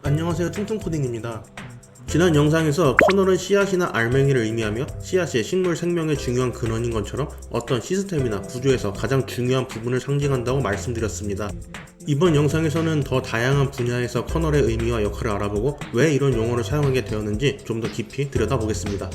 안녕하세요, 퉁퉁코딩입니다. 지난 영상에서 커널은 씨앗이나 알맹이를 의미하며 씨앗이 식물 생명의 중요한 근원인 것처럼 어떤 시스템이나 구조에서 가장 중요한 부분을 상징한다고 말씀드렸습니다. 이번 영상에서는 더 다양한 분야에서 커널의 의미와 역할을 알아보고 왜 이런 용어를 사용하게 되었는지 좀 더 깊이 들여다보겠습니다.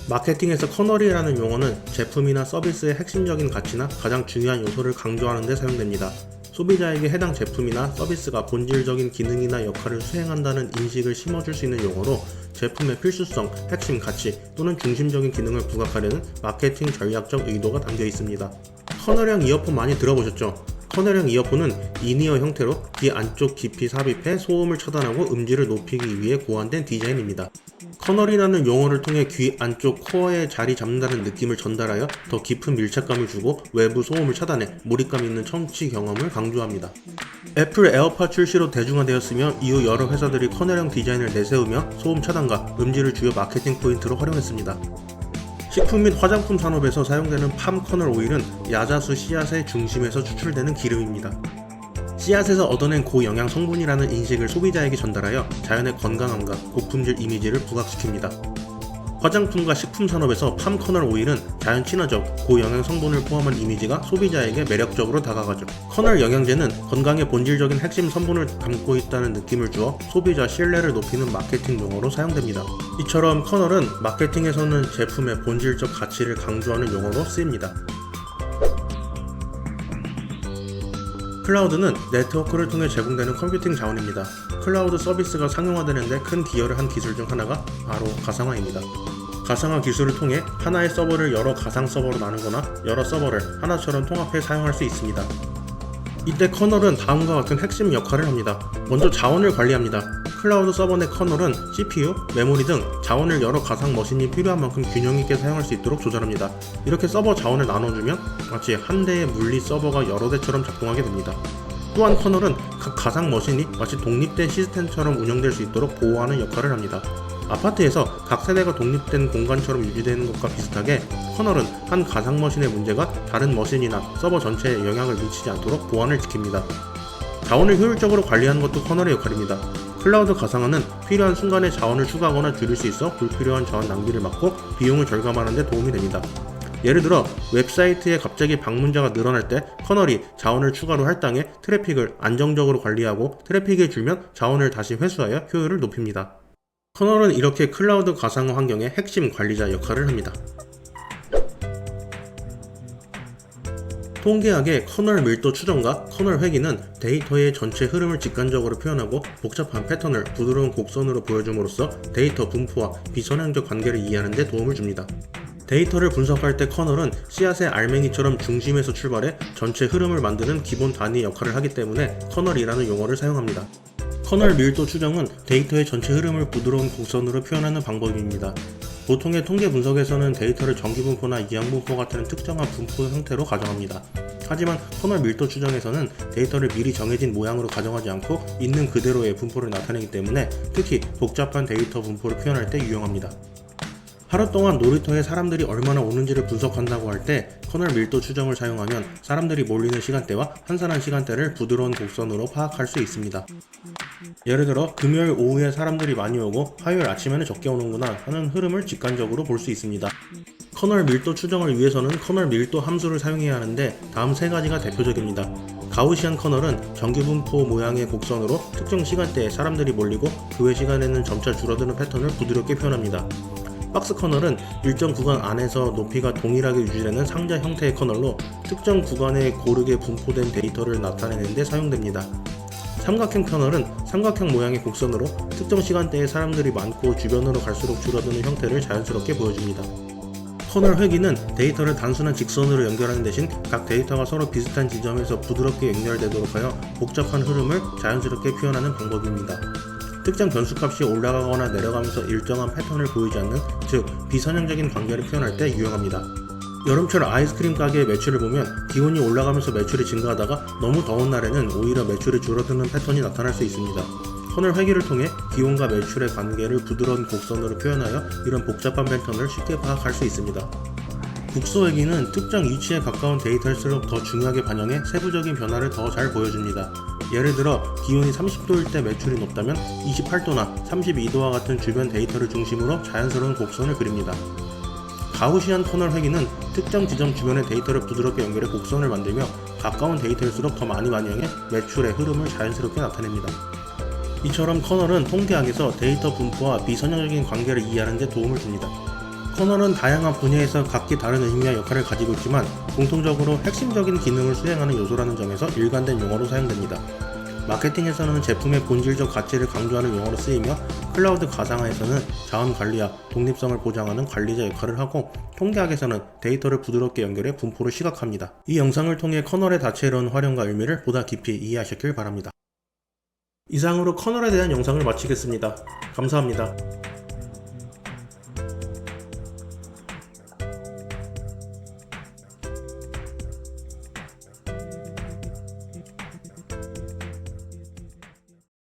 마케팅에서 커널이라는 용어는 제품이나 서비스의 핵심적인 가치나 가장 중요한 요소를 강조하는 데 사용됩니다. 소비자에게 해당 제품이나 서비스가 본질적인 기능이나 역할을 수행한다는 인식을 심어줄 수 있는 용어로 제품의 필수성, 핵심 가치 또는 중심적인 기능을 부각하려는 마케팅 전략적 의도가 담겨 있습니다. 커널형 이어폰 많이 들어보셨죠? 커널형 이어폰은 이니어 형태로 귀 안쪽 깊이 삽입해 소음을 차단하고 음질을 높이기 위해 고안된 디자인입니다. 커널이라는 용어를 통해 귀 안쪽 코어에 자리 잡는다는 느낌을 전달하여 더 깊은 밀착감을 주고 외부 소음을 차단해 몰입감 있는 청취 경험을 강조합니다. 애플 에어팟 출시로 대중화되었으며 이후 여러 회사들이 커널형 디자인을 내세우며 소음 차단과 음질을 주요 마케팅 포인트로 활용했습니다. 식품 및 화장품 산업에서 사용되는 팜 커널 오일은 야자수 씨앗의 중심에서 추출되는 기름입니다. 씨앗에서 얻어낸 고영양 성분이라는 인식을 소비자에게 전달하여 자연의 건강함과 고품질 이미지를 부각시킵니다. 화장품과 식품 산업에서 팜 커널 오일은 자연 친화적, 고영양 성분을 포함한 이미지가 소비자에게 매력적으로 다가가죠. 커널 영양제는 건강의 본질적인 핵심 성분을 담고 있다는 느낌을 주어 소비자 신뢰를 높이는 마케팅 용어로 사용됩니다. 이처럼 커널은 마케팅에서는 제품의 본질적 가치를 강조하는 용어로 쓰입니다. 클라우드는 네트워크를 통해 제공되는 컴퓨팅 자원입니다. 클라우드 서비스가 상용화되는데 큰 기여를 한 기술 중 하나가 바로 가상화입니다. 가상화 기술을 통해 하나의 서버를 여러 가상 서버로 나누거나 여러 서버를 하나처럼 통합해 사용할 수 있습니다. 이때 커널은 다음과 같은 핵심 역할을 합니다. 먼저 자원을 관리합니다. 클라우드 서버 내 커널은 CPU, 메모리 등 자원을 여러 가상 머신이 필요한 만큼 균형 있게 사용할 수 있도록 조절합니다. 이렇게 서버 자원을 나눠주면 마치 한 대의 물리 서버가 여러 대처럼 작동하게 됩니다. 또한 커널은 각 가상 머신이 마치 독립된 시스템처럼 운영될 수 있도록 보호하는 역할을 합니다. 아파트에서 각 세대가 독립된 공간처럼 유지되는 것과 비슷하게 커널은 한 가상 머신의 문제가 다른 머신이나 서버 전체에 영향을 미치지 않도록 보안을 지킵니다. 자원을 효율적으로 관리하는 것도 커널의 역할입니다. 클라우드 가상화는 필요한 순간에 자원을 추가하거나 줄일 수 있어 불필요한 자원 낭비를 막고 비용을 절감하는 데 도움이 됩니다. 예를 들어 웹사이트에 갑자기 방문자가 늘어날 때 커널이 자원을 추가로 할당해 트래픽을 안정적으로 관리하고 트래픽이 줄면 자원을 다시 회수하여 효율을 높입니다. 커널은 이렇게 클라우드 가상화 환경의 핵심 관리자 역할을 합니다. 통계학의 커널 밀도 추정과 커널 회귀는 데이터의 전체 흐름을 직관적으로 표현하고 복잡한 패턴을 부드러운 곡선으로 보여줌으로써 데이터 분포와 비선행적 관계를 이해하는 데 도움을 줍니다. 데이터를 분석할 때 커널은 씨앗의 알맹이처럼 중심에서 출발해 전체 흐름을 만드는 기본 단위 역할을 하기 때문에 커널이라는 용어를 사용합니다. 커널 밀도 추정은 데이터의 전체 흐름을 부드러운 곡선으로 표현하는 방법입니다. 보통의 통계 분석에서는 데이터를 정기분포나 이항분포 같은 특정한 분포 형태로 가정합니다. 하지만 커널 밀도 추정에서는 데이터를 미리 정해진 모양으로 가정하지 않고 있는 그대로의 분포를 나타내기 때문에 특히 복잡한 데이터 분포를 표현할 때 유용합니다. 하루 동안 놀이터에 사람들이 얼마나 오는지를 분석한다고 할 때 커널 밀도 추정을 사용하면 사람들이 몰리는 시간대와 한산한 시간대를 부드러운 곡선으로 파악할 수 있습니다. 예를 들어 금요일 오후에 사람들이 많이 오고 화요일 아침에는 적게 오는구나 하는 흐름을 직관적으로 볼 수 있습니다. 커널 밀도 추정을 위해서는 커널 밀도 함수를 사용해야 하는데 다음 세 가지가 대표적입니다. 가우시안 커널은 정기분포 모양의 곡선으로 특정 시간대에 사람들이 몰리고 그 외 시간에는 점차 줄어드는 패턴을 부드럽게 표현합니다. 박스 커널은 일정 구간 안에서 높이가 동일하게 유지되는 상자 형태의 커널로 특정 구간에 고르게 분포된 데이터를 나타내는 데 사용됩니다. 삼각형 커널은 삼각형 모양의 곡선으로 특정 시간대에 사람들이 많고 주변으로 갈수록 줄어드는 형태를 자연스럽게 보여줍니다. 커널 회귀는 데이터를 단순한 직선으로 연결하는 대신 각 데이터가 서로 비슷한 지점에서 부드럽게 연결되도록 하여 복잡한 흐름을 자연스럽게 표현하는 방법입니다. 특정 변수값이 올라가거나 내려가면서 일정한 패턴을 보이지 않는, 즉 비선형적인 관계를 표현할 때 유용합니다. 여름철 아이스크림 가게의 매출을 보면 기온이 올라가면서 매출이 증가하다가 너무 더운 날에는 오히려 매출이 줄어드는 패턴이 나타날 수 있습니다. 커널 회귀를 통해 기온과 매출의 관계를 부드러운 곡선으로 표현하여 이런 복잡한 패턴을 쉽게 파악할 수 있습니다. 국소 회기는 특정 위치에 가까운 데이터일수록 더 중요하게 반영해 세부적인 변화를 더 잘 보여줍니다. 예를 들어 기온이 30도일 때 매출이 높다면 28도나 32도와 같은 주변 데이터를 중심으로 자연스러운 곡선을 그립니다. 가우시안 터널 회기는 특정 지점 주변의 데이터를 부드럽게 연결해 곡선을 만들며 가까운 데이터일수록 더 많이 반영해 매출의 흐름을 자연스럽게 나타냅니다. 이처럼 커널은 통계학에서 데이터 분포와 비선형적인 관계를 이해하는 데 도움을 줍니다. 커널은 다양한 분야에서 각기 다른 의미와 역할을 가지고 있지만 공통적으로 핵심적인 기능을 수행하는 요소라는 점에서 일관된 용어로 사용됩니다. 마케팅에서는 제품의 본질적 가치를 강조하는 용어로 쓰이며 클라우드 가상화에서는 자원 관리와 독립성을 보장하는 관리자 역할을 하고 통계학에서는 데이터를 부드럽게 연결해 분포를 시각합니다. 이 영상을 통해 커널의 다채로운 활용과 의미를 보다 깊이 이해하셨길 바랍니다. 이상으로 커널에 대한 영상을 마치겠습니다. 감사합니다.